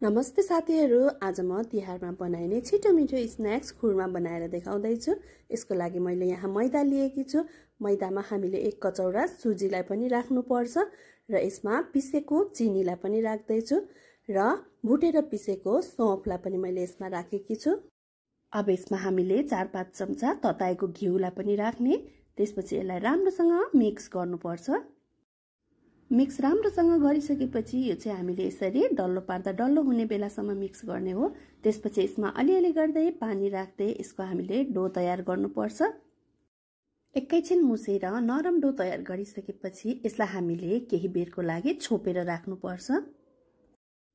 नमस्ते साथीहरू, आज म तिहारमा बनाइने छिटो मिठो स्न्याक्स खुरमा बनाएर देखाउँदैछु। यसको लागि मैले यहाँ मैदा लिएकी छु। मैदामा हामीले 1 कचौरा सुजीलाई पनि राख्नुपर्छ र यसमा पिसेको चिनीलाई पनि राख्दैछु र भुटेर पिसेको सौंफलाई पनि मैले यसमा राखेकी छु। अब यसमा हामीले 4-5 चम्चा तताएको घिउलाई पनि राख्ने। त्यसपछि यसलाई राम्रोसँग मिक्स गर्नुपर्छ। मिक्स राम्रोसँग गरिसकेपछि यो चाहिँ हामीले यसरी डल्लो पार्दा डल्लो हुने बेलासम्म मिक्स गर्ने हो। त्यसपछि यसमा अलिअलि गर्दै पानी राख्दै यसको हामीले डो तयार गर्नुपर्छ। एकैछिन मुसेर नरम डो तयार गरिसकेपछि यसलाई हामीले केही बेरको लागि छोपेर राख्नुपर्छ।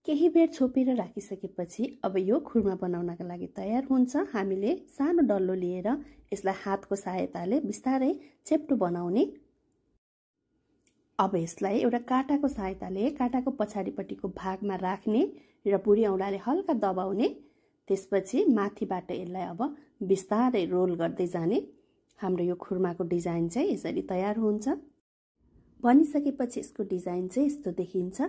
केही बेर छोपेर राखिसकेपछि अब यो खुरमा बनाउनका लागि तयार हुन्छ। हामीले सानो डल्लो लिएर यसलाई हातको सहायताले बिस्तारै चेप्टो बनाउने। अब यसलाई एउटा काँटाको सहायताले काँटाको पछाडिपट्टिको भागमा राख्ने र बुढी औँलाले हल्का दबाउने। त्यसपछि माथिबाट यसलाई अब बिस्तारै रोल गर्दै जाने। हाम्रो यो खुर्माको डिजाइन चाहिँ यसरी तयार हुन्छ। बनिसकेपछि यसको डिजाइन चाहिँ यस्तो देखिन्छ।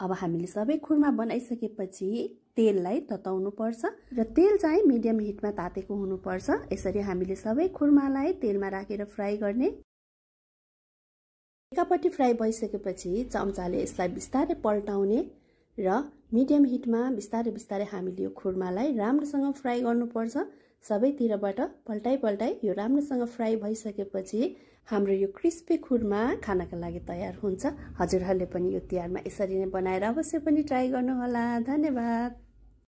अब हामीले सबै खुर्मा बनाइसकेपछि तेललाई तताउनु पर्छ र तेल चाहिँ मिडियम हिटमा तातेको हुनुपर्छ। यसरी हामीले सबै खुर्मालाई तेलमा राखेर फ्राई गर्ने। एकापट्टि फ्राई भइसकेपछि चम्चाले यसलाई बिस्तारै पल्टाउने र मिडियम हिटमा बिस्तारै बिस्तारै हामीले यो खुर्मालाई राम्रोसँग फ्राई गर्नुपर्छ। सबैतिरबाट पल्टाइ यो राम्रोसँग फ्राई भइसकेपछि हाम्रो यो क्रिस्पी खुर्मा खानका लागि तयार हुन्छ। हजुरहरूले पनि यो तिहारमा यसरी नै बनाएर अवश्य पनि ट्राई गर्नुहोला। धन्यवाद।